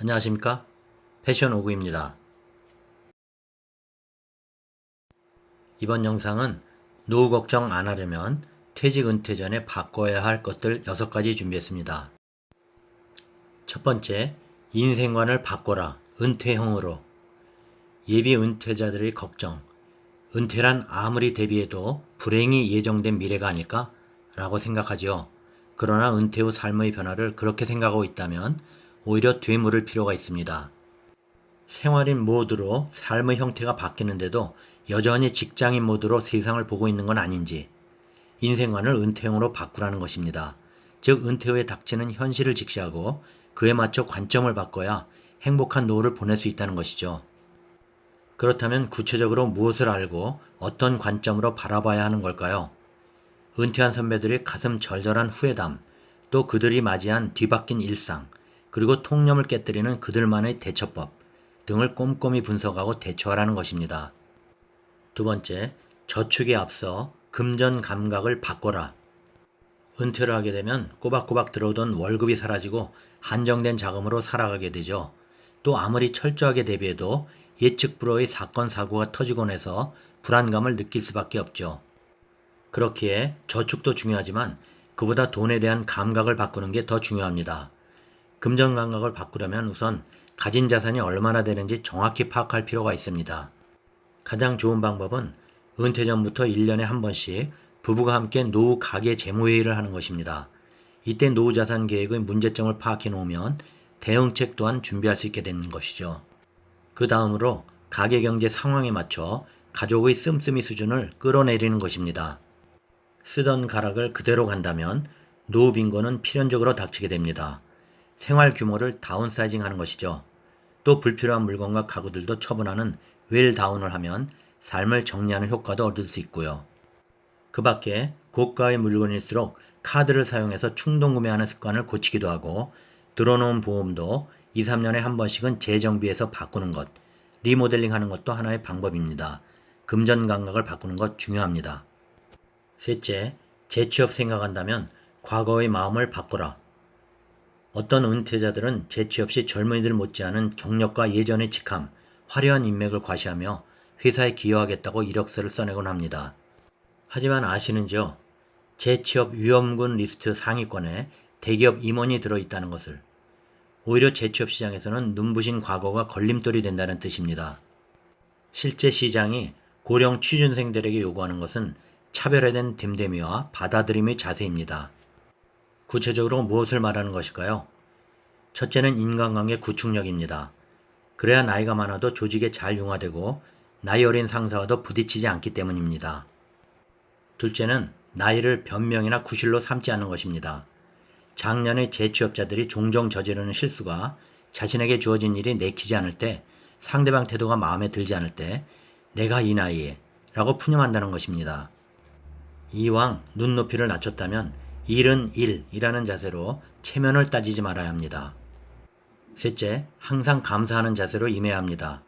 안녕하십니까? 패션 오구입니다. 이번 영상은 노후 걱정 안 하려면 퇴직 은퇴 전에 바꿔야 할 것들 6가지 준비했습니다. 첫 번째, 인생관을 바꿔라. 은퇴형으로. 예비 은퇴자들의 걱정. 은퇴란 아무리 대비해도 불행이 예정된 미래가 아닐까? 라고 생각하죠. 그러나 은퇴 후 삶의 변화를 그렇게 생각하고 있다면 오히려 되물을 필요가 있습니다. 생활인 모드로 삶의 형태가 바뀌는데도 여전히 직장인 모드로 세상을 보고 있는 건 아닌지, 인생관을 은퇴형으로 바꾸라는 것입니다. 즉 은퇴 후에 닥치는 현실을 직시하고 그에 맞춰 관점을 바꿔야 행복한 노후를 보낼 수 있다는 것이죠. 그렇다면 구체적으로 무엇을 알고 어떤 관점으로 바라봐야 하는 걸까요? 은퇴한 선배들의 가슴 절절한 후회담, 또 그들이 맞이한 뒤바뀐 일상, 그리고 통념을 깨뜨리는 그들만의 대처법 등을 꼼꼼히 분석하고 대처하라는 것입니다. 두 번째, 저축에 앞서 금전 감각을 바꿔라. 은퇴를 하게 되면 꼬박꼬박 들어오던 월급이 사라지고 한정된 자금으로 살아가게 되죠. 또 아무리 철저하게 대비해도 예측 불허의 사건 사고가 터지곤 해서 불안감을 느낄 수밖에 없죠. 그렇기에 저축도 중요하지만 그보다 돈에 대한 감각을 바꾸는 게 더 중요합니다. 금전 감각을 바꾸려면 우선 가진 자산이 얼마나 되는지 정확히 파악할 필요가 있습니다. 가장 좋은 방법은 은퇴 전부터 1년에 한 번씩 부부가 함께 노후 가계 재무회의를 하는 것입니다. 이때 노후 자산 계획의 문제점을 파악해 놓으면 대응책 또한 준비할 수 있게 되는 것이죠. 그 다음으로 가계 경제 상황에 맞춰 가족의 씀씀이 수준을 끌어내리는 것입니다. 쓰던 가락을 그대로 간다면 노후 빈곤은 필연적으로 닥치게 됩니다. 생활 규모를 다운사이징 하는 것이죠. 또 불필요한 물건과 가구들도 처분하는 웰다운을 하면 삶을 정리하는 효과도 얻을 수 있고요. 그 밖에 고가의 물건일수록 카드를 사용해서 충동구매하는 습관을 고치기도 하고 들어놓은 보험도 2, 3년에 한 번씩은 재정비해서 바꾸는 것, 리모델링 하는 것도 하나의 방법입니다. 금전 감각을 바꾸는 것 중요합니다. 셋째, 재취업 생각한다면 과거의 마음을 바꿔라. 어떤 은퇴자들은 재취업 시 젊은이들 못지않은 경력과 예전의 직함, 화려한 인맥을 과시하며 회사에 기여하겠다고 이력서를 써내곤 합니다. 하지만 아시는지요? 재취업 위험군 리스트 상위권에 대기업 임원이 들어있다는 것을. 오히려 재취업 시장에서는 눈부신 과거가 걸림돌이 된다는 뜻입니다. 실제 시장이 고령 취준생들에게 요구하는 것은 차별화된 됨됨이와 받아들임의 자세입니다. 구체적으로 무엇을 말하는 것일까요? 첫째는 인간관계 구축력입니다. 그래야 나이가 많아도 조직에 잘 융화되고 나이 어린 상사와도 부딪히지 않기 때문입니다. 둘째는 나이를 변명이나 구실로 삼지 않는 것입니다. 작년의 재취업자들이 종종 저지르는 실수가 자신에게 주어진 일이 내키지 않을 때, 상대방 태도가 마음에 들지 않을 때 내가 이 나이에 라고 푸념한다는 것입니다. 이왕 눈높이를 낮췄다면 일은 일이라는 자세로 체면을 따지지 말아야 합니다. 셋째, 항상 감사하는 자세로 임해야 합니다.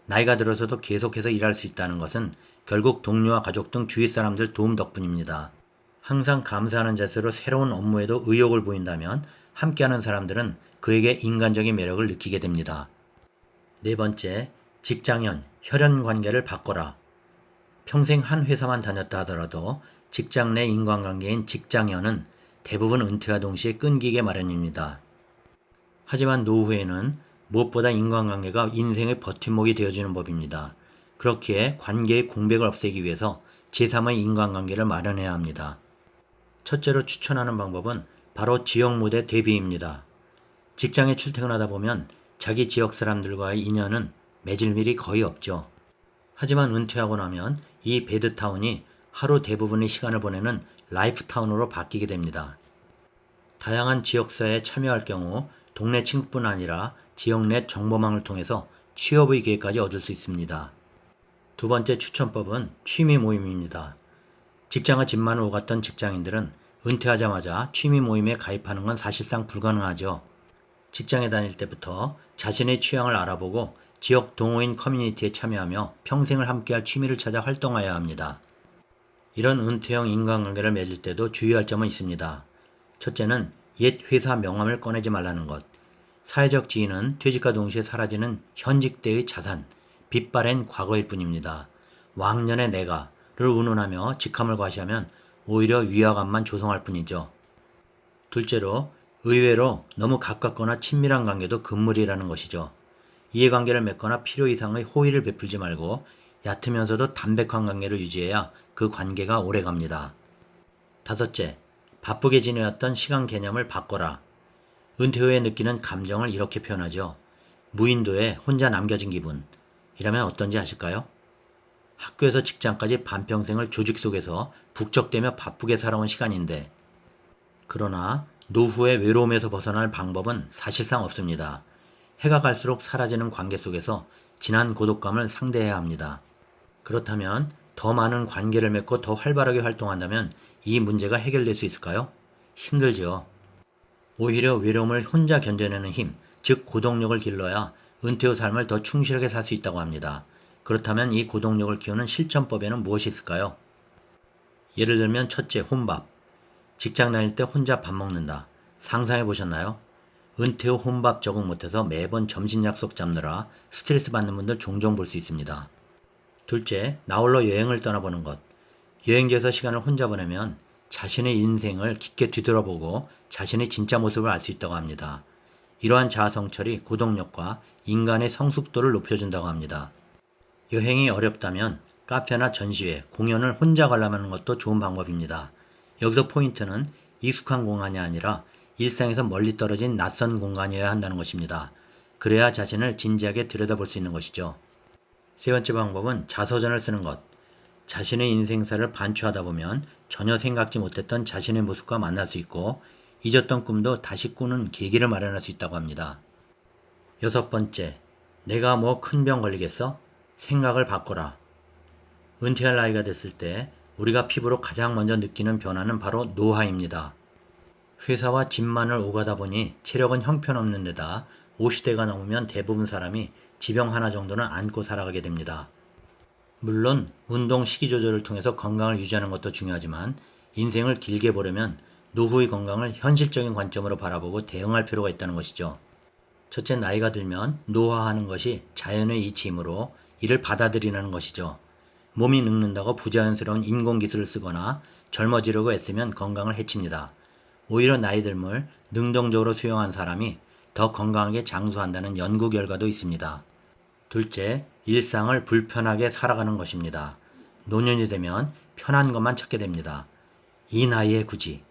나이가 들어서도 계속해서 일할 수 있다는 것은 결국 동료와 가족 등 주위 사람들 도움 덕분입니다. 항상 감사하는 자세로 새로운 업무에도 의욕을 보인다면 함께하는 사람들은 그에게 인간적인 매력을 느끼게 됩니다. 네 번째, 직장연, 혈연 관계를 바꿔라. 평생 한 회사만 다녔다 하더라도 직장 내 인간관계인 직장연은 대부분 은퇴와 동시에 끊기게 마련입니다. 하지만 노후에는 무엇보다 인간관계가 인생의 버팀목이 되어주는 법입니다. 그렇기에 관계의 공백을 없애기 위해서 제3의 인간관계를 마련해야 합니다. 첫째로 추천하는 방법은 바로 지역 무대 대비입니다. 직장에 출퇴근하다 보면 자기 지역 사람들과의 인연은 맺을 일이 거의 없죠. 하지만 은퇴하고 나면 이 배드타운이 하루 대부분의 시간을 보내는 라이프타운으로 바뀌게 됩니다. 다양한 지역사회에 참여할 경우 동네 친구뿐 아니라 지역 내 정보망을 통해서 취업의 기회까지 얻을 수 있습니다. 두 번째 추천법은 취미 모임입니다. 직장과 집만을 오갔던 직장인들은 은퇴하자마자 취미 모임에 가입하는 건 사실상 불가능하죠. 직장에 다닐 때부터 자신의 취향을 알아보고 지역 동호인 커뮤니티에 참여하며 평생을 함께할 취미를 찾아 활동해야 합니다. 이런 은퇴형 인간관계를 맺을 때도 주의할 점은 있습니다. 첫째는 옛 회사 명함을 꺼내지 말라는 것. 사회적 지위는 퇴직과 동시에 사라지는 현직 때의 자산, 빛바랜 과거일 뿐입니다. 왕년의 내가를 운운하며 직함을 과시하면 오히려 위화감만 조성할 뿐이죠. 둘째로, 의외로 너무 가깝거나 친밀한 관계도 금물이라는 것이죠. 이해관계를 맺거나 필요 이상의 호의를 베풀지 말고 얕으면서도 담백한 관계를 유지해야 그 관계가 오래갑니다. 다섯째, 바쁘게 지내왔던 시간 개념을 바꿔라. 은퇴 후에 느끼는 감정을 이렇게 표현하죠. 무인도에 혼자 남겨진 기분. 이라면 어떤지 아실까요? 학교에서 직장까지 반평생을 조직 속에서 북적대며 바쁘게 살아온 시간인데, 그러나 노후의 외로움에서 벗어날 방법은 사실상 없습니다. 해가 갈수록 사라지는 관계 속에서 진한 고독감을 상대해야 합니다. 그렇다면 더 많은 관계를 맺고 더 활발하게 활동한다면 이 문제가 해결될 수 있을까요? 힘들죠. 오히려 외로움을 혼자 견뎌내는 힘, 즉 고독력을 길러야 은퇴 후 삶을 더 충실하게 살 수 있다고 합니다. 그렇다면 이 고독력을 키우는 실천법에는 무엇이 있을까요? 예를 들면 첫째, 혼밥. 직장 다닐 때 혼자 밥 먹는다. 상상해 보셨나요? 은퇴 후 혼밥 적응 못해서 매번 점심 약속 잡느라 스트레스 받는 분들 종종 볼 수 있습니다. 둘째, 나홀로 여행을 떠나보는 것. 여행지에서 시간을 혼자 보내면 자신의 인생을 깊게 뒤돌아보고 자신의 진짜 모습을 알 수 있다고 합니다. 이러한 자아성찰이 고독력과 인간의 성숙도를 높여준다고 합니다. 여행이 어렵다면 카페나 전시회, 공연을 혼자 관람하는 것도 좋은 방법입니다. 여기서 포인트는 익숙한 공간이 아니라 일상에서 멀리 떨어진 낯선 공간이어야 한다는 것입니다. 그래야 자신을 진지하게 들여다볼 수 있는 것이죠. 세 번째 방법은 자서전을 쓰는 것. 자신의 인생사를 반추하다 보면 전혀 생각지 못했던 자신의 모습과 만날 수 있고 잊었던 꿈도 다시 꾸는 계기를 마련할 수 있다고 합니다. 여섯 번째, 내가 뭐 큰 병 걸리겠어? 생각을 바꿔라. 은퇴할 나이가 됐을 때 우리가 피부로 가장 먼저 느끼는 변화는 바로 노화입니다. 회사와 집만을 오가다 보니 체력은 형편없는 데다 50대가 넘으면 대부분 사람이 지병 하나 정도는 안고 살아가게 됩니다. 물론 운동 식이 조절을 통해서 건강을 유지하는 것도 중요하지만 인생을 길게 보려면 노후의 건강을 현실적인 관점으로 바라보고 대응할 필요가 있다는 것이죠. 첫째, 나이가 들면 노화하는 것이 자연의 이치이므로 이를 받아들이는 것이죠. 몸이 늙는다고 부자연스러운 인공기술을 쓰거나 젊어지려고 애쓰면 건강을 해칩니다. 오히려 나이 들물 능동적으로 수용한 사람이 더 건강하게 장수한다는 연구 결과도 있습니다. 둘째, 일상을 불편하게 살아가는 것입니다. 노년이 되면 편한 것만 찾게 됩니다. 이 나이에 굳이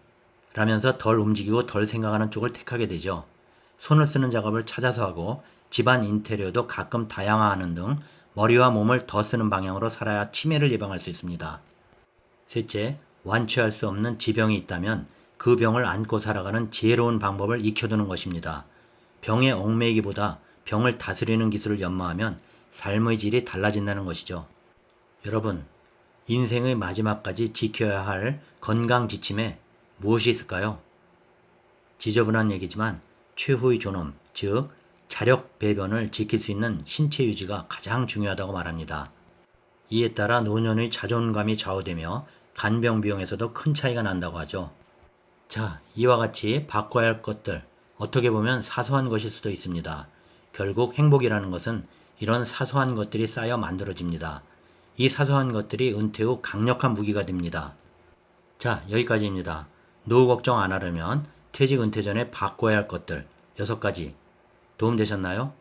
라면서 덜 움직이고 덜 생각하는 쪽을 택하게 되죠. 손을 쓰는 작업을 찾아서 하고 집안 인테리어도 가끔 다양화하는 등 머리와 몸을 더 쓰는 방향으로 살아야 치매를 예방할 수 있습니다. 셋째, 완치할 수 없는 지병이 있다면 그 병을 안고 살아가는 지혜로운 방법을 익혀두는 것입니다. 병에 얽매이기보다 병을 다스리는 기술을 연마하면 삶의 질이 달라진다는 것이죠. 여러분, 인생의 마지막까지 지켜야 할 건강 지침에 무엇이 있을까요? 지저분한 얘기지만 최후의 존엄, 즉 자력 배변을 지킬 수 있는 신체 유지가 가장 중요하다고 말합니다. 이에 따라 노년의 자존감이 좌우되며 간병 비용에서도 큰 차이가 난다고 하죠. 자, 이와 같이 바꿔야 할 것들, 어떻게 보면 사소한 것일 수도 있습니다. 결국 행복이라는 것은 이런 사소한 것들이 쌓여 만들어집니다. 이 사소한 것들이 은퇴 후 강력한 무기가 됩니다. 자, 여기까지입니다. 노후 걱정 안 하려면 퇴직 은퇴 전에 바꿔야 할 것들 6가지 도움되셨나요?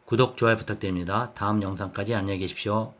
구독, 좋아요 부탁드립니다. 다음 영상까지 안녕히 계십시오.